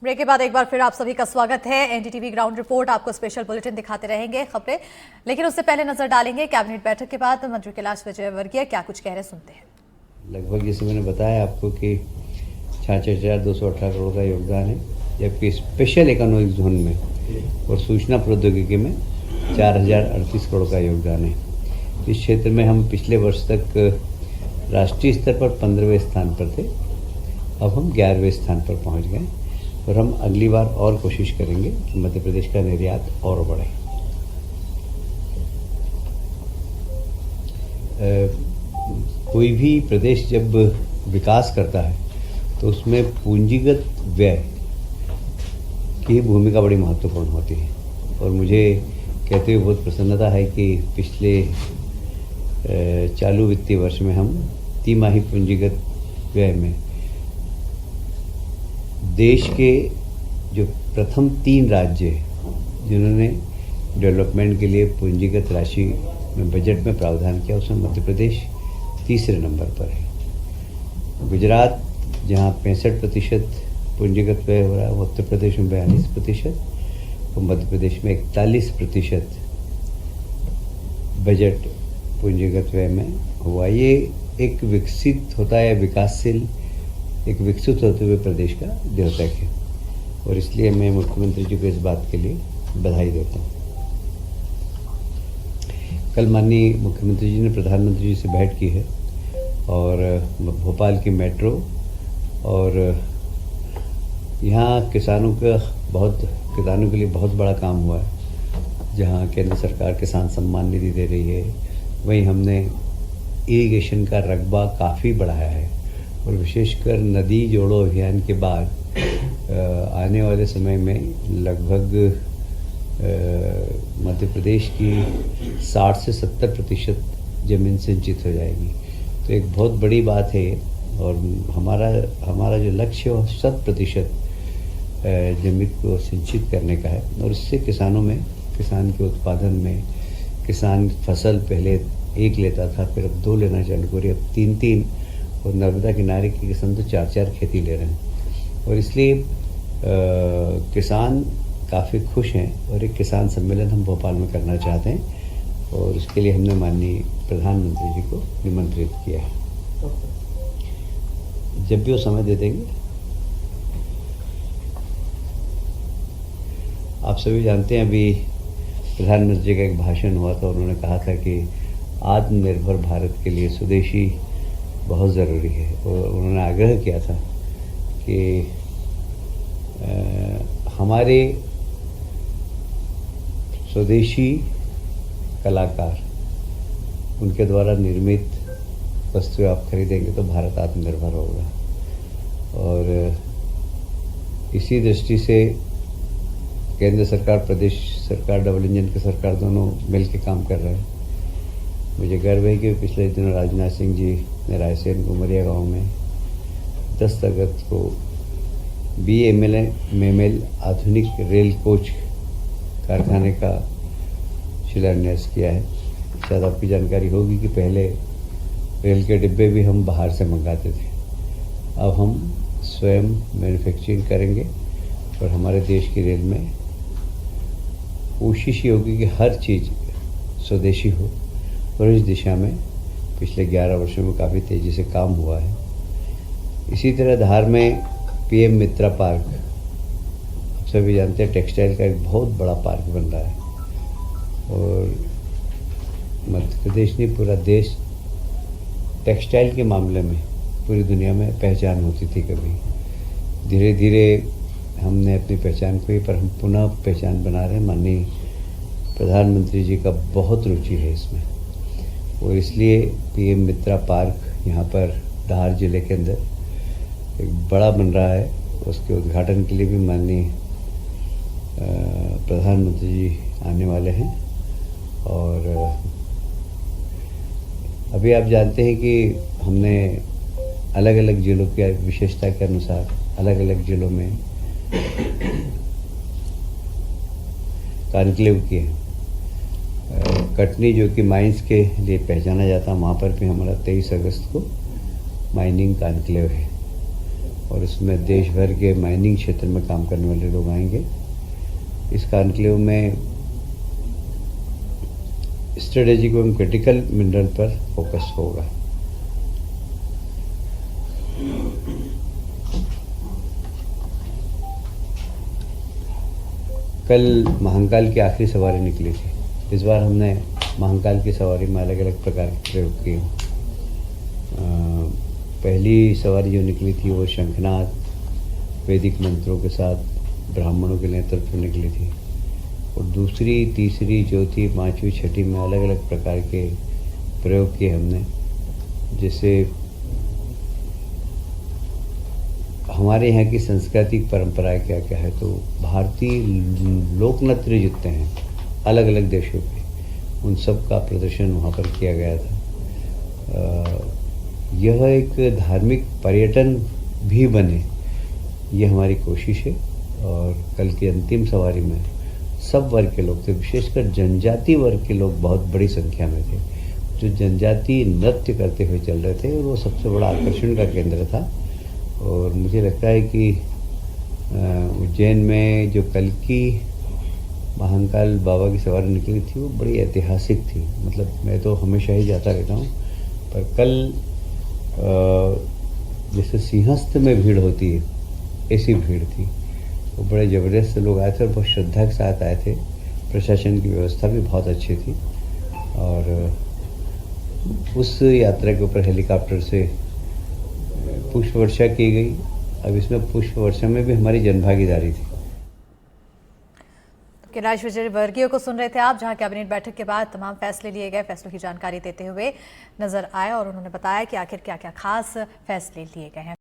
Break के बाद एक बार फिर आप सभी का स्वागत है। एनडीटीवी ग्राउंड रिपोर्ट आपको स्पेशल बुलेटिन दिखाते रहेंगे खबरें, लेकिन उससे पहले नजर डालेंगे कैबिनेट बैठक के बाद मंत्री कैलाश विजयवर्गीय क्या कुछ कह रहे, सुनते हैं। लगभग जैसे मैंने बताया आपको कि 66,218 करोड़ का योगदान है, जबकि स्पेशल इकोनॉमिक जोन में और सूचना प्रौद्योगिकी में 4,038 करोड़ का योगदान है। इस क्षेत्र में हम पिछले वर्ष तक राष्ट्रीय स्तर पर 15वें स्थान पर थे, अब हम 11वें स्थान पर पहुंच गए और हम अगली बार और कोशिश करेंगे कि मध्य प्रदेश का निर्यात और बढ़े। कोई भी प्रदेश जब विकास करता है तो उसमें पूंजीगत व्यय की भूमिका बड़ी महत्वपूर्ण होती है और मुझे कहते हुए बहुत प्रसन्नता है कि पिछले चालू वित्तीय वर्ष में हम तिमाही पूंजीगत व्यय में देश के जो प्रथम 3 राज्य हैं जिन्होंने डेवलपमेंट के लिए पूंजीगत राशि में बजट में प्रावधान किया, उसमें मध्य प्रदेश तीसरे नंबर पर है। गुजरात जहां 65% पूंजीगत व्यय हो रहा है, उत्तर प्रदेश में 42% और मध्य प्रदेश में 41% बजट पूंजीगत व्यय में हुआ। ये एक विकसित होता है, विकासशील, एक विकसित होते हुए प्रदेश का द्योतक है और इसलिए मैं मुख्यमंत्री जी को इस बात के लिए बधाई देता हूँ। कल माननीय मुख्यमंत्री जी ने प्रधानमंत्री जी से भेंट की है और भोपाल की मेट्रो और यहाँ किसानों के लिए बहुत बड़ा काम हुआ है, जहाँ केंद्र सरकार किसान सम्मान निधि दे रही है। वहीं हमने इरिगेशन का रकबा काफ़ी बढ़ाया है और विशेषकर नदी जोड़ो अभियान के बाद आने वाले समय में लगभग मध्य प्रदेश की 60 से 70% ज़मीन सिंचित हो जाएगी। तो एक बहुत बड़ी बात है और हमारा जो लक्ष्य है वो 100% ज़मीन को सिंचित करने का है और इससे किसान के उत्पादन में, किसान फसल पहले 1 लेता था, फिर अब 2 लेना चालू करी, अब 3 और नर्मदा किनारे के किसान तो 4 खेती ले रहे हैं और इसलिए किसान काफ़ी खुश हैं और एक किसान सम्मेलन हम भोपाल में करना चाहते हैं और उसके लिए हमने माननीय प्रधानमंत्री जी को निमंत्रित किया है। जब भी वो समय दे देंगे। आप सभी जानते हैं अभी प्रधानमंत्री जी का एक भाषण हुआ था, उन्होंने कहा था कि आत्मनिर्भर भारत के लिए स्वदेशी बहुत ज़रूरी है और उन्होंने आग्रह किया था कि हमारे स्वदेशी कलाकार, उनके द्वारा निर्मित वस्तुएं आप खरीदेंगे तो भारत आत्मनिर्भर होगा। और इसी दृष्टि से केंद्र सरकार, प्रदेश सरकार, डबल इंजन की सरकार दोनों मिल के काम कर रहे हैं। मुझे गर्व है कि पिछले दिनों राजनाथ सिंह जी ने रायसेन उमरिया गांव में 10 अगस्त को BML आधुनिक रेल कोच कारखाने का शिलान्यास किया है। शायद आपकी जानकारी होगी कि पहले रेल के डिब्बे भी हम बाहर से मंगाते थे, अब हम स्वयं मैन्युफैक्चरिंग करेंगे और हमारे देश की रेल में कोशिश ये होगी कि हर चीज़ स्वदेशी हो और इस दिशा में पिछले 11 वर्षों में काफ़ी तेज़ी से काम हुआ है। इसी तरह धार में PM मित्रा पार्क, आप सभी जानते हैं, टेक्सटाइल का एक बहुत बड़ा पार्क बन रहा है और मध्य प्रदेश नहीं, पूरा देश टेक्सटाइल के मामले में पूरी दुनिया में पहचान होती थी। कभी धीरे धीरे हमने अपनी पहचान खोई, पर हम पुनः पहचान बना रहे हैं। माननीय प्रधानमंत्री जी का बहुत रुचि है इसमें और इसलिए PM मित्रा पार्क यहाँ पर धार जिले के अंदर एक बड़ा बन रहा है। उसके उद्घाटन के लिए भी माननीय प्रधानमंत्री जी आने वाले हैं और अभी आप जानते हैं कि हमने अलग अलग जिलों की विशेषता के अनुसार अलग अलग जिलों में कॉन्क्लेव किए। कटनी जो कि माइंस के लिए पहचाना जाता है, वहाँ पर भी हमारा 23 अगस्त को माइनिंग कॉन्क्लेव है और इसमें देश भर के माइनिंग क्षेत्र में काम करने वाले लोग आएंगे। इस कॉन्क्लेव में स्ट्रेटेजिक एवं क्रिटिकल मिनरल पर फोकस होगा। कल महाकाल की आखिरी सवारी निकली थी। इस बार हमने महाकाल की सवारी में अलग अलग प्रकार के प्रयोग किए। पहली सवारी जो निकली थी वो शंखनाद वैदिक मंत्रों के साथ ब्राह्मणों के नेतृत्व में निकली थी, और दूसरी, तीसरी, चौथी, पाँचवीं, छठी में अलग अलग प्रकार के प्रयोग किए हमने, जिससे हमारे यहाँ की सांस्कृतिक परंपरा क्या क्या है। तो भारतीय लोक नृत्य जितने हैं अलग अलग देशों के, उन सब का प्रदर्शन वहाँ पर किया गया था। यह एक धार्मिक पर्यटन भी बने, ये हमारी कोशिश है। और कल की अंतिम सवारी में सब वर्ग के लोग थे, विशेषकर जनजाति वर्ग के लोग बहुत बड़ी संख्या में थे, जो जनजाति नृत्य करते हुए चल रहे थे, और वो सबसे बड़ा आकर्षण का केंद्र था। और मुझे लगता है कि उज्जैन में जो कल की महाकाल बाबा की सवारी निकली थी वो बड़ी ऐतिहासिक थी। मतलब मैं तो हमेशा ही जाता रहता हूँ, पर कल जैसे सिंहस्थ में भीड़ होती है ऐसी भीड़ थी। वो बड़े ज़बरदस्त लोग आए थे और बहुत श्रद्धा के साथ आए थे। प्रशासन की व्यवस्था भी बहुत अच्छी थी, और उस यात्रा के ऊपर हेलीकॉप्टर से पुष्प वर्षा की गई। अब इसमें पुष्प वर्षा में भी हमारी जनभागीदारी थी। कैलाश विजयवर्गीय को सुन रहे थे आप, जहां कैबिनेट बैठक के बाद तमाम फैसले लिए गए, फैसलों की जानकारी देते हुए नजर आए, और उन्होंने बताया कि आखिर क्या क्या खास फैसले लिए गए हैं।